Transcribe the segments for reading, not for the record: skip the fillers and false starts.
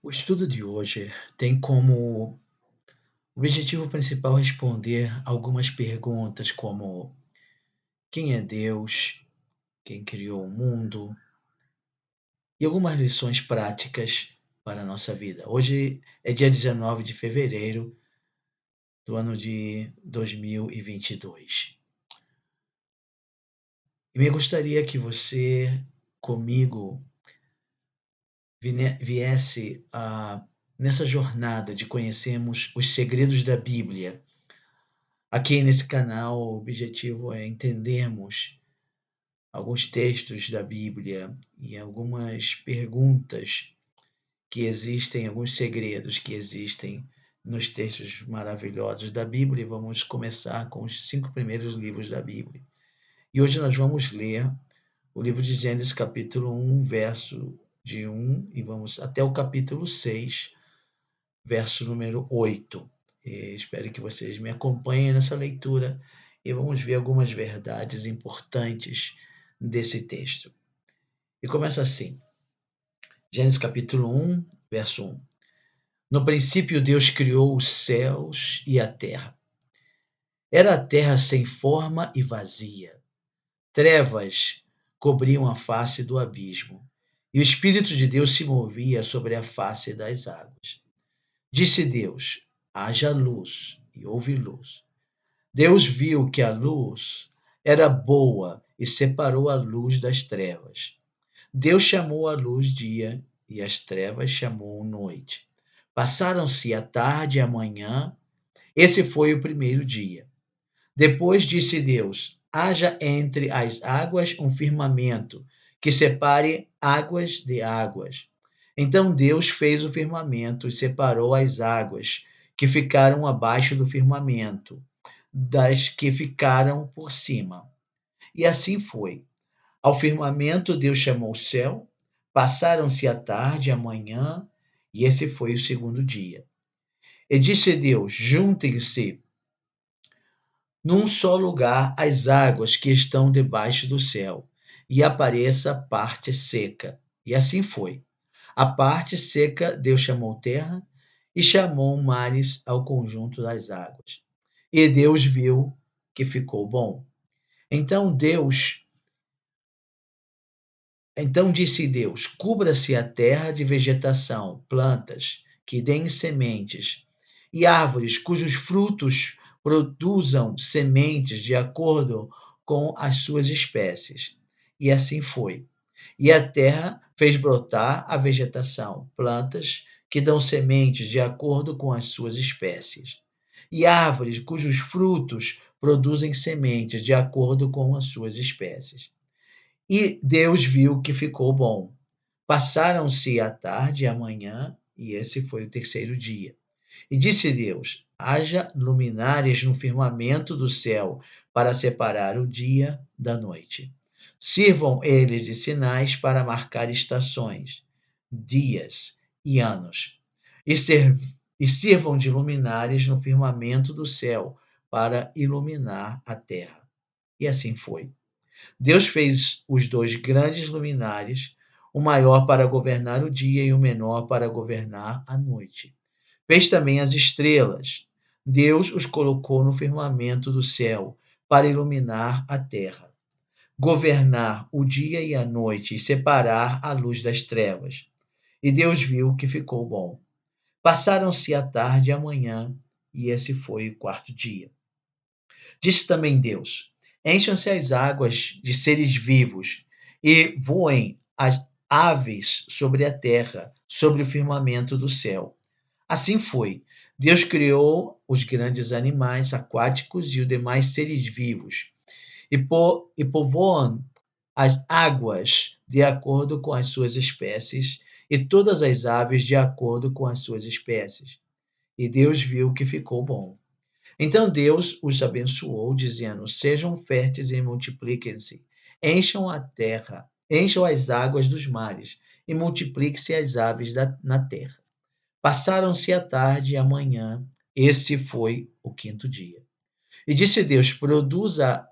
O estudo de hoje tem como objetivo principal responder algumas perguntas como: quem é Deus? Quem criou o mundo? E algumas lições práticas para a nossa vida. Hoje é dia 19 de fevereiro do ano de 2022. E me gostaria que você, comigo, viesse nessa jornada de conhecermos os segredos da Bíblia. Aqui nesse canal, o objetivo é entendermos alguns textos da Bíblia e algumas perguntas que existem, alguns segredos que existem nos textos maravilhosos da Bíblia. E vamos começar com os 5 primeiros livros da Bíblia. E hoje nós vamos ler o livro de Gênesis, capítulo 1, verso de 1, e vamos até o capítulo 6, verso número 8. Espero que vocês me acompanhem nessa leitura e vamos ver algumas verdades importantes desse texto. E começa assim, Gênesis capítulo 1, verso 1. No princípio Deus criou os céus e a terra. Era a terra sem forma e vazia. Trevas cobriam a face do abismo, e o Espírito de Deus se movia sobre a face das águas. Disse Deus: haja luz, e houve luz. Deus viu que a luz era boa e separou a luz das trevas. Deus chamou a luz dia e as trevas chamou noite. Passaram-se a tarde e a manhã. Esse foi o primeiro dia. Depois disse Deus: haja entre as águas um firmamento que separe águas de águas. Então Deus fez o firmamento e separou as águas que ficaram abaixo do firmamento das que ficaram por cima. E assim foi. Ao firmamento Deus chamou o céu. Passaram-se a tarde e a manhã, e esse foi o segundo dia. E disse Deus: juntem-se num só lugar as águas que estão debaixo do céu, e apareça a parte seca. E assim foi. A parte seca Deus chamou terra, e chamou mares ao conjunto das águas. E Deus viu que ficou bom. Então Deus, então disse Deus: cubra-se a terra de vegetação, plantas que deem sementes, e árvores cujos frutos produzam sementes de acordo com as suas espécies. E assim foi. E a terra fez brotar a vegetação, plantas que dão sementes de acordo com as suas espécies, e árvores cujos frutos produzem sementes de acordo com as suas espécies. E Deus viu que ficou bom. Passaram-se a tarde e a manhã, e esse foi o terceiro dia. E disse Deus: haja luminares no firmamento do céu para separar o dia da noite. Sirvam eles de sinais para marcar estações, dias e anos. E, e sirvam de luminares no firmamento do céu para iluminar a terra. E assim foi. Deus fez os 2 grandes luminares, o maior para governar o dia e o menor para governar a noite. Fez também as estrelas. Deus os colocou no firmamento do céu para iluminar a terra, governar o dia e a noite e separar a luz das trevas. E Deus viu que ficou bom. Passaram-se a tarde e a manhã, e esse foi o quarto dia. Disse também Deus: encham-se as águas de seres vivos e voem as aves sobre a terra, sobre o firmamento do céu. Assim foi. Deus criou os grandes animais aquáticos e os demais seres vivos, e povoam as águas de acordo com as suas espécies, e todas as aves de acordo com as suas espécies. E Deus viu que ficou bom. Então Deus os abençoou, dizendo: sejam férteis e multipliquem-se, encham a terra, encham as águas dos mares, e multipliquem-se as aves na terra. Passaram-se a tarde e a manhã, esse foi o quinto dia. E disse Deus: produza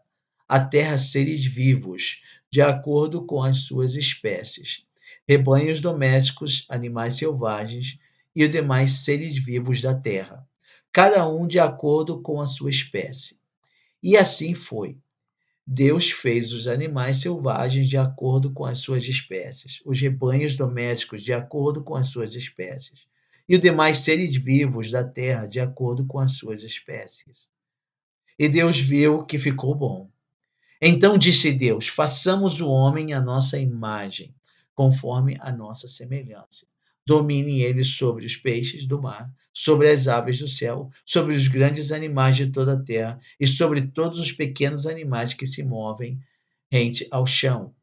a terra seres vivos, de acordo com as suas espécies, rebanhos domésticos, animais selvagens e os demais seres vivos da terra, cada um de acordo com a sua espécie. E assim foi. Deus fez os animais selvagens de acordo com as suas espécies, os rebanhos domésticos de acordo com as suas espécies, e os demais seres vivos da terra de acordo com as suas espécies. E Deus viu que ficou bom. Então disse Deus: façamos o homem à nossa imagem, conforme a nossa semelhança. Domine ele sobre os peixes do mar, sobre as aves do céu, sobre os grandes animais de toda a terra e sobre todos os pequenos animais que se movem rente ao chão.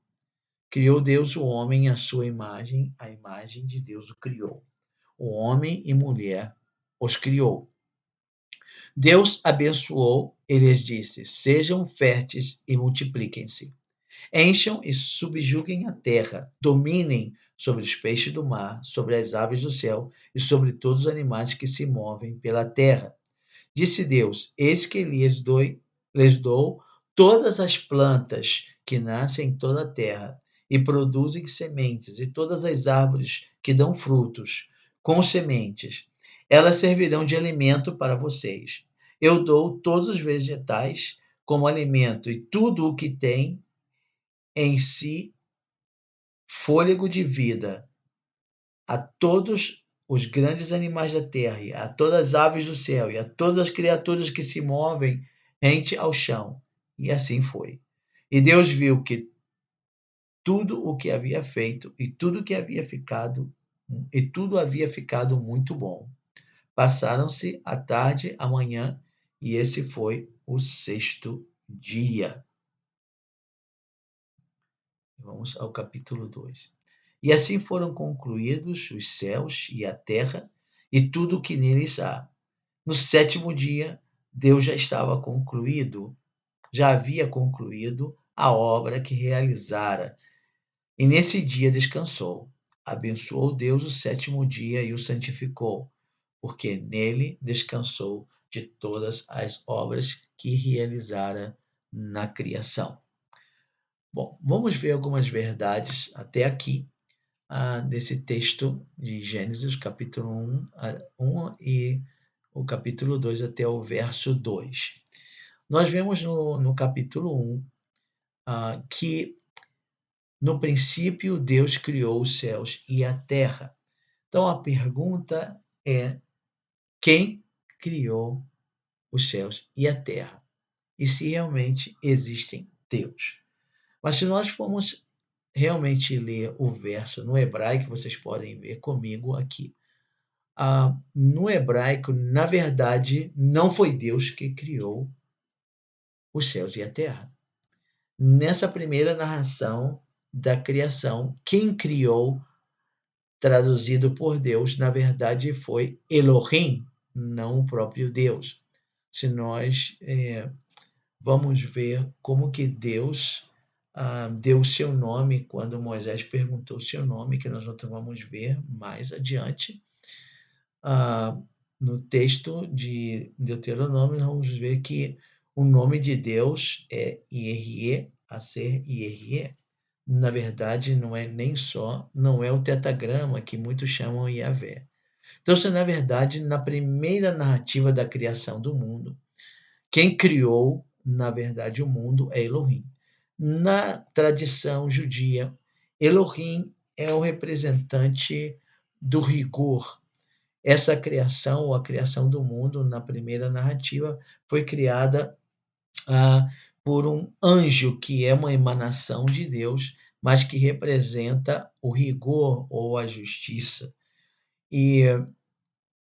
Criou Deus o homem à sua imagem, a imagem de Deus o criou. O homem e mulher os criou. Deus abençoou e lhes disse: sejam férteis e multipliquem-se. Encham e subjuguem a terra, dominem sobre os peixes do mar, sobre as aves do céu e sobre todos os animais que se movem pela terra. Disse Deus: eis que lhes dou todas as plantas que nascem em toda a terra e produzem sementes, e todas as árvores que dão frutos com sementes. Elas servirão de alimento para vocês. Eu dou todos os vegetais como alimento, e tudo o que tem em si fôlego de vida, a todos os grandes animais da terra, e a todas as aves do céu, e a todas as criaturas que se movem rente ao chão. E assim foi. E Deus viu que tudo o que havia feito e tudo havia ficado muito bom. Passaram-se a tarde, a manhã, e esse foi o sexto dia. Vamos ao capítulo 2. E assim foram concluídos os céus e a terra e tudo o que neles há. No sétimo dia, Deus já havia concluído a obra que realizara, e nesse dia descansou. Abençoou Deus o sétimo dia e o santificou, porque nele descansou de todas as obras que realizara na criação. Bom, vamos ver algumas verdades até aqui desse texto de Gênesis, capítulo 1 e o capítulo 2 até o verso 2. Nós vemos no capítulo 1 que no princípio Deus criou os céus e a terra. Então a pergunta é: quem criou os céus e a terra? E se realmente existem Deus? Mas se nós formos realmente ler o verso no hebraico, vocês podem ver comigo aqui. No hebraico, na verdade, não foi Deus que criou os céus e a terra. Nessa primeira narração da criação, quem criou, traduzido por Deus, na verdade foi Elohim, não o próprio Deus. Se nós vamos ver como que Deus deu o seu nome quando Moisés perguntou o seu nome, que nós vamos ver mais adiante. No texto de Deuteronômio, nós vamos ver que o nome de Deus é Yehie, a ser Yehie. Na verdade, não é o tetagrama que muitos chamam Yahvé. Então, na verdade, na primeira narrativa da criação do mundo, quem criou, na verdade, o mundo é Elohim. Na tradição judia, Elohim é o representante do rigor. Essa criação, ou a criação do mundo, na primeira narrativa, foi criada por um anjo, que é uma emanação de Deus, mas que representa o rigor ou a justiça. E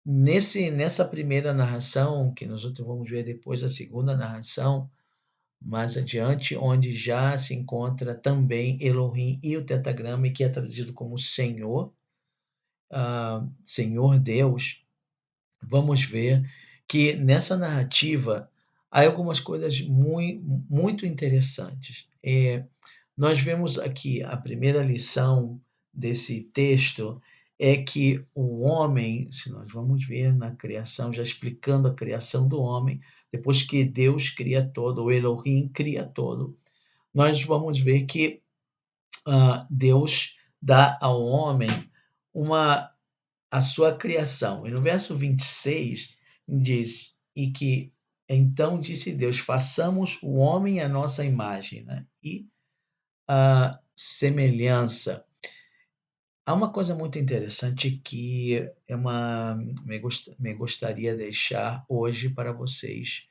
nessa primeira narração, que nós vamos ver depois a segunda narração, mais adiante, onde já se encontra também Elohim e o tetagrama, que é traduzido como Senhor, Senhor Deus, vamos ver que nessa narrativa há algumas coisas muito interessantes. Nós vemos aqui a primeira lição desse texto é que o homem, se nós vamos ver na criação, já explicando a criação do homem, depois que Deus cria todo, o Elohim cria todo, nós vamos ver que Deus dá ao homem uma a sua criação. E no verso 26 diz: "E que então disse Deus: façamos o homem à nossa imagem, né, e a semelhança". Há uma coisa muito interessante que é uma me gostaria deixar hoje para vocês,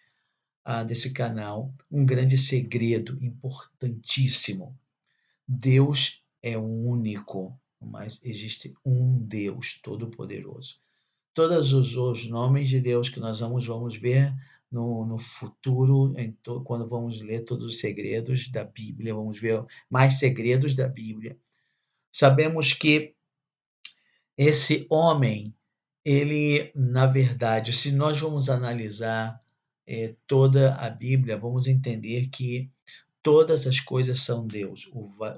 desse canal, um grande segredo importantíssimo. Deus é único, mas existe um Deus todo-poderoso. Todos os nomes de Deus que nós vamos ver no futuro, quando vamos ler todos os segredos da Bíblia, vamos ver mais segredos da Bíblia. Sabemos que esse homem, ele, na verdade, se nós vamos analisar, toda a Bíblia, vamos entender que todas as coisas são Deus,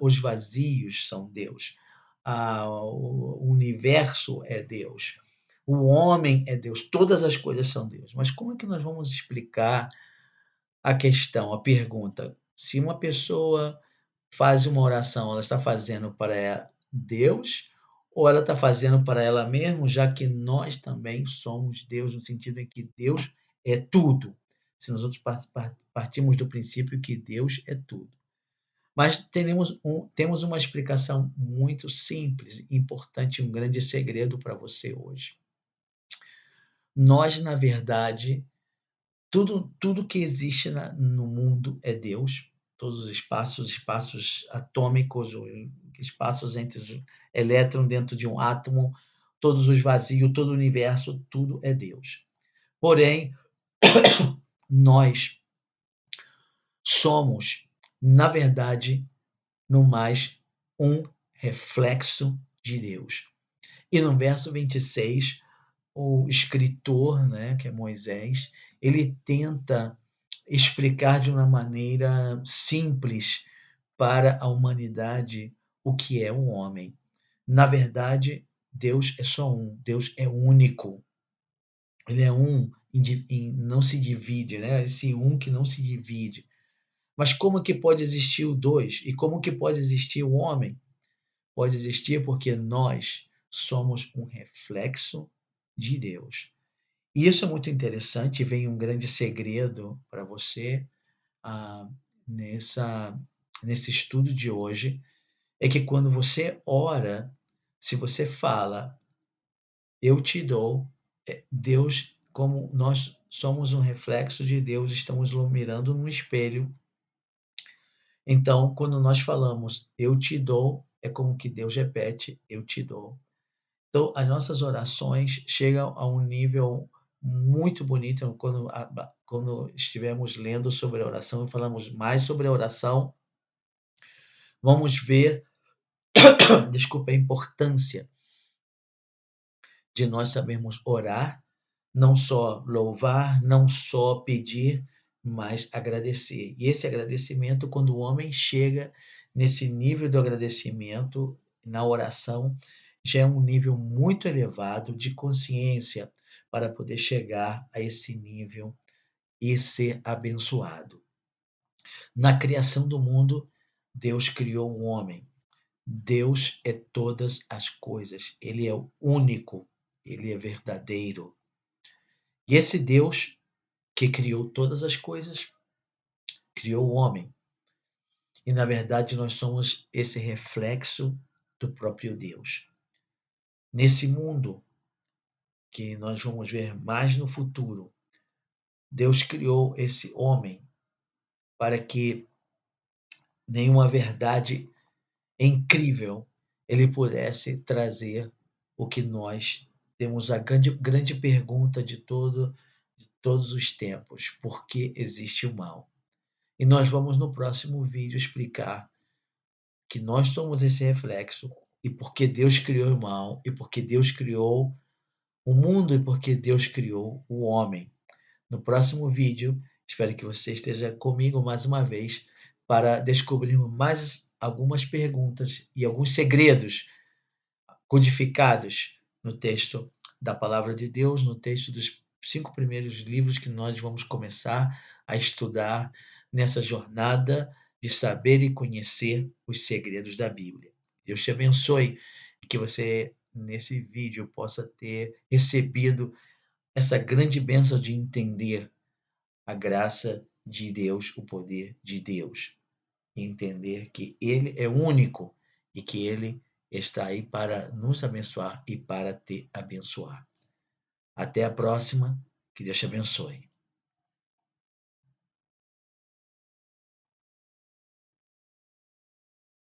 os vazios são Deus, o universo é Deus, o homem é Deus, todas as coisas são Deus. Mas como é que nós vamos explicar a questão, a pergunta? Se uma pessoa faz uma oração, ela está fazendo para Deus ou ela está fazendo para ela mesma, já que nós também somos Deus, no sentido em que Deus é tudo. Se nós outros partimos do princípio que Deus é tudo. Mas temos uma explicação muito simples, importante, um grande segredo para você hoje. Nós, na verdade, tudo que existe no mundo é Deus, todos os espaços atômicos, espaços entre os elétrons dentro de um átomo, todos os vazios, todo o universo, tudo é Deus. Porém, nós somos, na verdade, no mais um reflexo de Deus. E no verso 26, o escritor, né, que é Moisés, ele tenta explicar de uma maneira simples para a humanidade o que é um homem. Na verdade, Deus é só um, Deus é único. Ele é um, não se divide, né? Esse um que não se divide. Mas como que pode existir o dois? E como que pode existir o homem? Pode existir porque nós somos um reflexo de Deus. E isso é muito interessante, vem um grande segredo para você, ah, nessa nesse estudo de hoje, é que quando você ora, se você fala: "Eu te dou", Deus, como nós somos um reflexo de Deus, estamos mirando num espelho. Então, quando nós falamos: "Eu te dou", é como que Deus repete: "Eu te dou". Então, as nossas orações chegam a um nível muito bonito quando estivermos lendo sobre a oração e falamos mais sobre a oração, vamos ver, desculpa, a importância de nós sabermos orar, não só louvar, não só pedir, mas agradecer. E esse agradecimento, quando o homem chega nesse nível do agradecimento na oração, já é um nível muito elevado de consciência para poder chegar a esse nível e ser abençoado. Na criação do mundo, Deus criou o homem. Deus é todas as coisas. Ele é o único, ele é verdadeiro. E esse Deus que criou todas as coisas, criou o homem. E na verdade nós somos esse reflexo do próprio Deus. Nesse mundo que nós vamos ver mais no futuro, Deus criou esse homem para que nenhuma verdade incrível ele pudesse trazer o que nós temos a grande pergunta de todos os tempos: por que existe o mal? E nós vamos no próximo vídeo explicar que nós somos esse reflexo e porque Deus criou o mal e porque Deus criou o mundo e porque Deus criou o homem. No próximo vídeo, espero que você esteja comigo mais uma vez para descobrirmos mais algumas perguntas e alguns segredos codificados no texto da palavra de Deus, no texto dos 5 primeiros livros que nós vamos começar a estudar nessa jornada de saber e conhecer os segredos da Bíblia. Deus te abençoe e que você, nesse vídeo, possa ter recebido essa grande bênção de entender a graça de Deus, o poder de Deus. E entender que Ele é único e que Ele está aí para nos abençoar e para te abençoar. Até a próxima. Que Deus te abençoe.